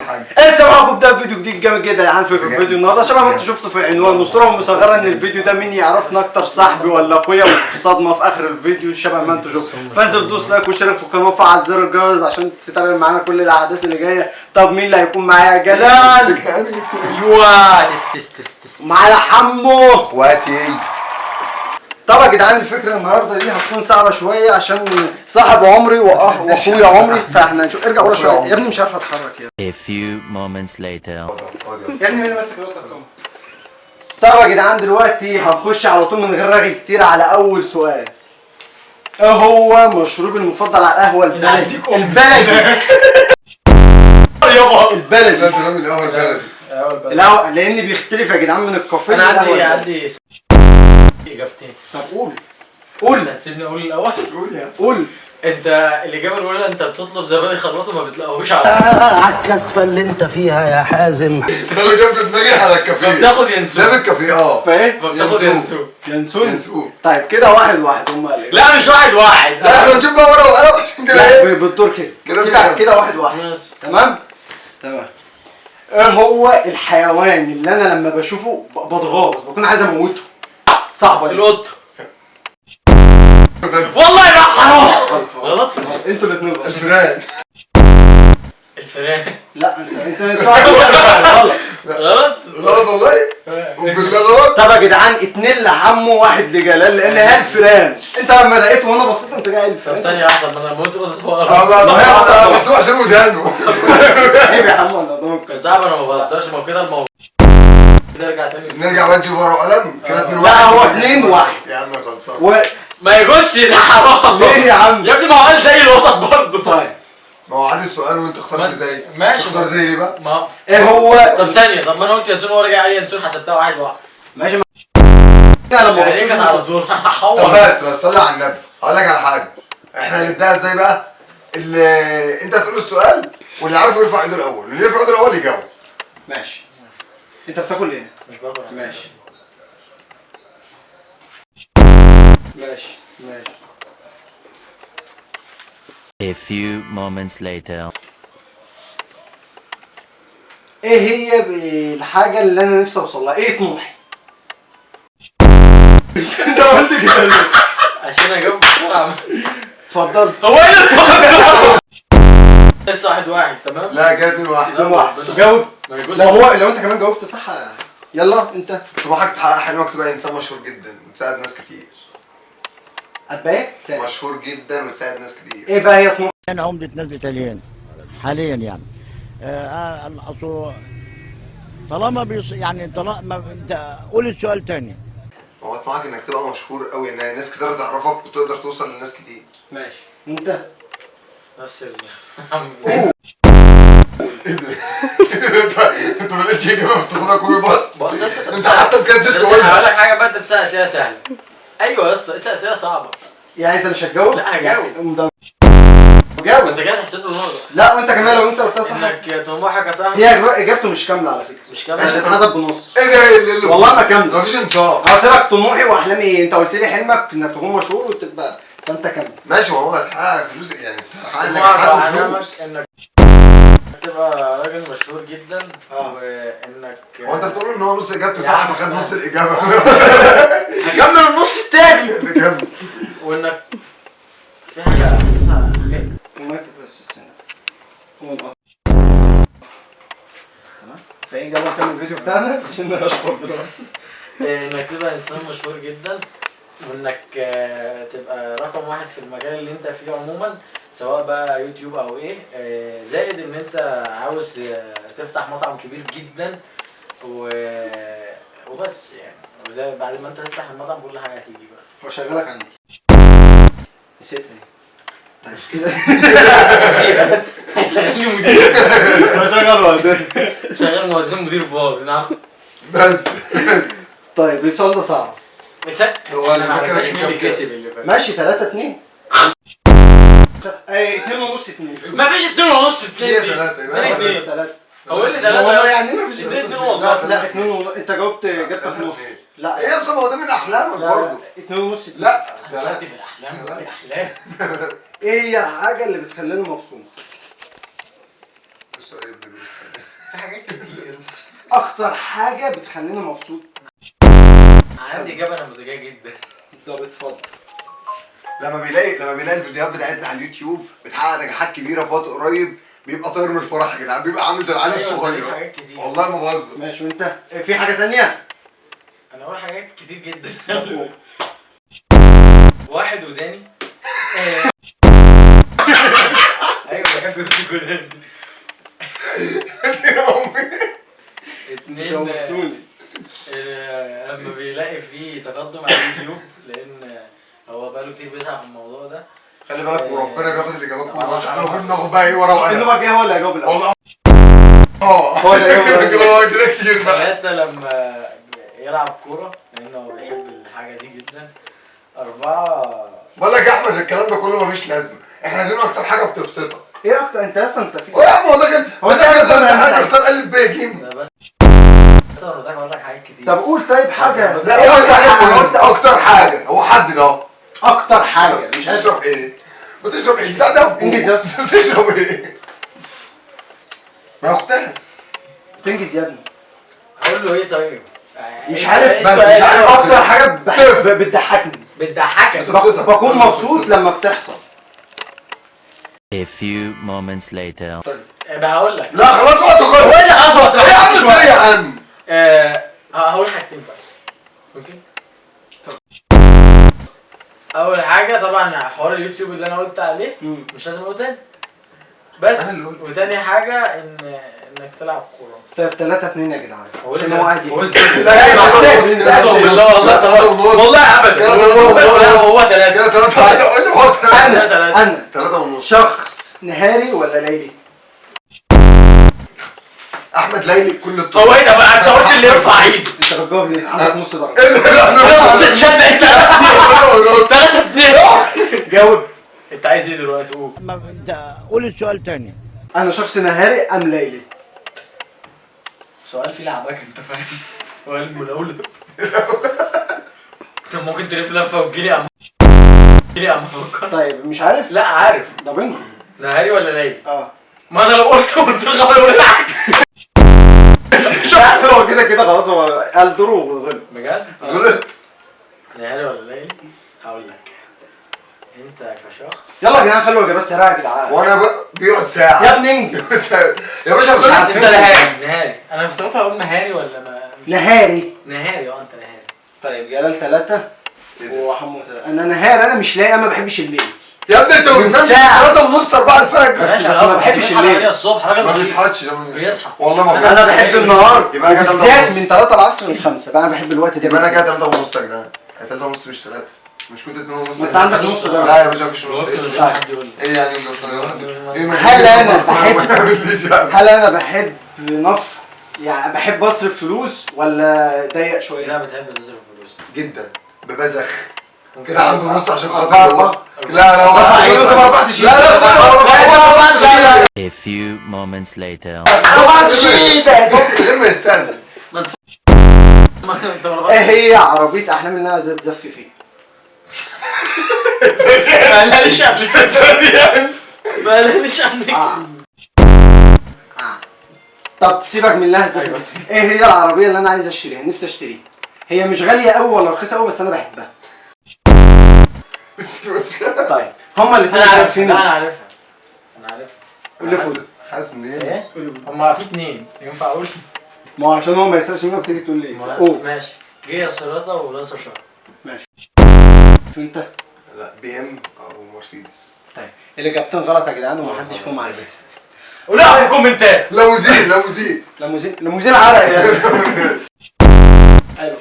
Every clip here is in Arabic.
حاجه. السلام عليكم، بدأ فيديو جديد جامد جدا يا عم. في الفيديو النهارده شباب ما انتوا شفتوا في العنوان والصوره المصغره ان الفيديو ده مين يعرفنا اكتر، صاحبي ولا اخويا؟ وصدمه في اخر الفيديو شباب ما انتوا شفتوا. فانزل دوس لايك واشترك في القناه وفعل زر الجرس عشان تتابع معانا كل الاحداث اللي جايه. طب مين اللي هيكون معايا؟ جلال. ايوه تس معايا حمو. اخواتي. طبعا يا جدعان الفكره النهارده دي هتكون صعبه شويه عشان صاحب عمري واخويا عمري، فاحنا هنشوف. ارجع ورا شويه يا ابني، مش عارف اتحرك يا A few moments later. ابني. مين اللي ماسك الكاميرا؟ طبعا يا جدعان دلوقتي هنخش على طول من غير رغي كتير على اول سؤال. ايه هو مشروب المفضل على القهوه البلدي؟ يابا البلدي لا تمام الاول بلدي. لا، لان بيختلف يا جدعان من الكافيه. انا للقهوة عندي البلدي. اجابتين. طب قول انت هتسيبني اقول الاول؟ قول. انت الاجابه الاولى انت بتطلب زبادي خلاط وما بتلاقوهوش على على الكسفه اللي انت فيها يا حازم. انا جاب في دماغي على الكافيه. فبتاخد ينسون. لازم كافيه فايه؟ فبتاخد ينسون. ينسون. طيب كده واحد هم قال ايه؟ لا مش واحد لا احنا نشوف بقى ورقه وقلم عشان كده لا ايه؟ بالدور كده كده كده واحد. تمام. ايه هو الحيوان اللي انا لما بشوفه بتغاظ، بكون عايز اموته؟ صاحبه القطه. والله ما حرام. غلط. انتوا الاثنين غلط. الفئران. لا انت سؤال غلط. غلط والله. وبالله غلط. طب يا جدعان 2 لحمو 1 لجلال لان هي الفيران. انت لما لقيته وانا بصيت انت جاي طب الفيران. ثانيه واحده، ما انا لما قلت بص هو الله محسوب عشان ودانه. عيب يا عم ولا ضمك. يا صاحبي انا ما بهزرش، ما هو كده الموضوع نرجع تاني. نرجع بقى نشوف ورقه وقلم. كده 2-1. لا هو 2-1 يا عم خلصان. ما يجوزش ده حرام. ليه يا عم؟ يا ابني ما هو قال زي الوسط برضه. طيب ما هو عادي السؤال وانت اخترت زي. ماشي. اختار زي ايه بقى؟ ما ايه هو؟ طب ثانيه، طب ما انا قلت ينسون وهو رجع قال ينسون، حسبتها 1-1. ماشي. انا لما يعني ايه كانت على بصيت طول؟ طب هحور. بس صلي على النبي. هقول لك على حاجه. احنا هنبداها ازاي بقى؟ اللي انت تقول السؤال واللي عارف يرفع ايده الاول، واللي يرفع ايده الاول يجاوب. ماشي. انت بتاكل ايه؟ مش باكل. ماشي. A few moments later. ايه هي الحاجة اللي انا نفسي اوصل لها؟ ايه طموحي؟ انت قلت كده ليه؟ عشان اجاوب بسرعه. اتفضل. هو ايه اللي لسه 1-1 تمام؟ لا جاي 2-1. 2-1 جاوب. لو انت كمان جاوبت صح يلا انت. طموحك تحقق حلمك تبقى انسان مشهور جدا وتساعد ناس كتير. هتبقى ايه؟ مشهور جدا وتساعد ناس كتير. ايه بقى هي طموحك؟ انا عمدة نادي طليان حاليا يعني. اصل طالما يعني طالما انت قول السؤال تاني. هو طموحك انك تبقى مشهور قوي، ان ناس كتير تعرفك وتقدر توصل لناس كتير. ماشي. انت نفس ايه ده؟ انت ما لقيتش اجابه بتاخدها كوبي باست. انت حتى مكسل تقولها. هقول لك حاجه بقى، انت بتسال اسئله سهله. ايوه يا اسطى اسال اسئله صعبه. يعني انت مش هتجاوب؟ لا هجاوب. جاوب. انت كده حسيت النقطه. لا وانت كمان لو انت قلتها صح انك طموحك يا صاحبي. هي اجابته مش كامله على فكره. مش مش كامله. هتتحسب بنص. ايه ده اللي والله ما كامله. مفيش انصاف. قلت لك طموحي واحلامي ايه؟ انت قلت لي حلمك انك تكون مشهور وتبقى، فانت كمل. ماشي. ما هو هتحقق فلوس يعني. هتحقق انك طموحك تحقق واحلامك فلوس. انك تبقى راجل مشهور جدا. وانك هو انت بتقول ان هو نص اجابته صح فخد نص الاجابه. هكمل النص التاني. كمل. وانك في حاجه حاسسها المايك بس استنى. تمام. فايه يلا نكمل الفيديو بتاعنا عشان اشكر دلوقتي. انك تبقى انسان مشهور جدا، وانك تبقى رقم 1 في المجال اللي انت فيه عموما، سواء بقى يوتيوب او ايه. زائد ان انت عاوز تفتح مطعم كبير جدا وبس يعني. وزي بعد ما انت تفتح المطعم كل حاجه هتيجي بقى. واشغلك عندي. نسيتها دي. طيب كده. شغال مدير. بشغل وقتها. شغال مدير بار. نعم. بس طيب السؤال ده صعب. هو اللي انا ما فاكر عرفناش إن مين اللي كام كسب اللي فات. ماشي 3-2. 2.5-2. مفيش 2.5 هي 2 3 2. 3. هو ايه اللي والله 3 يعني ما فيش 2 لا، لا 2 انت جبت في نص. لا ايه اصلا؟ ما هو ده من احلامك برضه. 2.5. لا دلوقتي في الاحلام في الاحلام. ايه هي الحاجة اللي بتخليني مبسوط؟ السؤال ابن في حاجات كتير. اكتر حاجه بتخليني مبسوط. عندي اجابه نموذجيه جدا. طب اتفضل. لما بيلاقي الفيديوهات بتاعتنا على اليوتيوب بتحقق نجاحات كبيره في وقت قريب، بيبقى طاير من الفرح يا جدعان، بيبقى عامل زي العيال أيوة، الصغير. حاجات كتير. والله ما بهزر. ماشي، وانت في حاجه تانية؟ انا اقول حاجات كتير جدا. واحد وداني. ايوه بحب امسك وداني. اتنين لما بيلاقي فيه تقدم على اليوتيوب، لان هو بقاله كتير بيسعى في الموضوع ده. خلي بالك وربنا بياخد الاجابات كلها، بس احنا المفروض ناخد بقى ايه ورا وقلم. انه بقى هو اللي هيجاوب الاول. والله هو اللي هيجاوب الاول. كده كتير بقى. ثلاثة لما يلعب كورة لأنه بيحب الحاجة دي جدا. أربعة بقول لك يا احمد الكلام ده كله ملوش لازمه، احنا عايزين اكتر حاجه بتبسطك. ايه اكتر انت اصلا انت في هو يا عم هو ده كان هو ده كان حاجه اختار الف ب ج. ده بس. أنا قلت لك أقول لك حاجات كتير. طب قول طيب حاجه. لا ايه اكتر حاجه؟ انا قلت اكتر حاجه، هو حدد اهو. اكتر حاجه مش عارف. بتشرب ايه؟ بتشرب ايه؟ لا ده انجز يا اسطى. بتشرب ايه؟ ما اختها تنجز يا ابني. أقول له إيه طيب؟ مش إيه عارف السؤال؟ بس إيه مش عارف السؤال؟ اكتر حاجه صفر. بتضحكني. بتضحكك. بتبسطك. بكون مبسوط لما بتحصل. A few moments later. بقى هقول لك. لا خلاص وقت هو خلص. إيه اللي حصل؟ ايه يا عم ازاي يا عم؟ هقول حاجتين بقى. أوكي؟ أول حاجة طبعا حوار اليوتيوب اللي أنا قلت عليه مش لازم أقول تاني. بس أنا اللي قلت. وتاني حاجة إنك تلعب كورة. طيب 3-2 يا جدعان. هو عشان إيه هو ده؟ عادي. هو لا اقسم بالله والله ابدا. هو ثلاثة. كده 3 قول لي هو 3. انا 3 ونص. شخص نهاري ولا ليلي؟ احمد ليلي كل الطرق. هو ايه ده بقى؟ انت قلت اللي يرفع ايده. انت بتجاوب ليه؟ عندك نص درجه. انا بصيت شد انت 3-2. جاوب. انت عايز ايه دلوقتي؟ قول. انت قول السؤال تاني. انا شخص نهاري ام ليلي؟ سؤال فيه لعبك انت فاهم؟ سؤال ملولب. انت ممكن تلف لفه وتجيلي عم افكر. طيب مش عارف؟ لا عارف. ده بينج. نهاري ولا ليلي؟ اه ما انا لو قلت الغلط ولا العكس. هو كده خلاص هو قال دوره وغلط. بجد؟ غلط. نهاري ولا ليلي؟ هقول لك. انت كشخص يلا يا جدعان خلوا اجابات سريعه يا جدعان. وانا بيقعد ساعه يا ابني انجز. يا باشا مش عارف انت نهاري. انا مستغرب اقول نهاري ولا ما نهاري. نهاري. انت نهاري. طيب جلال 3 وحمو 3. انا نهاري، انا مش لاقي، ما بحبش الليل. يا ابني انت ما بتنامش 3 ونص 4 الفجر. بس ما بحبش الليل. الصبح راجل ما نشيط. بيصحاش بيصحى. والله ما انا بيصحى. بحب النهار يبقى أنا كده بالذات ونص. من 3 العصر ل 5 بقى. انا بحب الوقت ده. يبقى انا كده 3 ونص يا جدعان. 3 ونص مش 3. مش كنت 2 ونص؟ ما انت عندك نص درجة. لا يا باشا مفيش نص. مش حد يقول لي. ايه يعني هل أنا بحب هل انا بحب يعني بحب اصرف فلوس ولا ضيق شويه؟ لا بتحب تصرف فلوس جدا ببذخ كده عنده نص عشان خاطر أربعة. هو. لا لا هو أيوة، عنده ما نص. رفعتش لا لا لا A few moments later. غير ما يستأذن. ايه هي عربيه احلام اللي انا زاد زف فيه؟ ما قالش قبل كده. ما قالش قبل كده. طب سيبك من اللي زف. ايه هي العربيه اللي انا عايز اشتريها؟ نفسي اشتريها. هي مش غاليه قوي ولا رخيصه قوي بس انا بحبها. طيب هما الاثنين انا عارفين. عارفها. قول لي فوز. حاسس ان ايه؟ ايه؟ هما في اتنين ينفع اقول؟ ما هو عشان هو ما يسالش منك تيجي تقول لي قول. ماشي. جه صراطة وراسه شهر. ماشي. شو انت؟ لا بي ام او مرسيدس. طيب الاجابتين غلط يا جدعان ومحدش فيهم عارفها. قولها في الكومنتات. لاموزين ليموزين عرق يعني. حلو.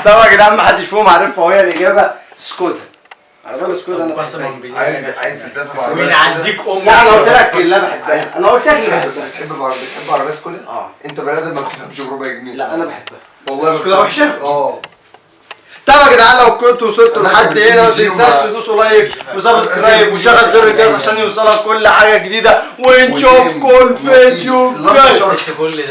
طبعا يا جدعان محدش فيهم عارفها وهي الاجابه سكودا. عربيه السكودا انا بس بحبها. من عايز تسافر بعربية وين سكودا؟ عندك ام؟ لا انا قلت لك اللي انا بحبها. انا قلت لك اللي بحبها. بتحب عربية سكودا؟ اه. انت بني ادم ما بتفهمش بربع جنيه. لا انا بحبها. والله سكودا وحشه؟ اه. طب يا جدعان لو كنتوا وصلتوا أنا لحد بحب هنا ما الجي تنساش وما- تدوسوا لايك وسبسكرايب وشغل زر الجرس عشان يوصلك كل حاجه جديده ونشوفكم الفيديو الجاي. كل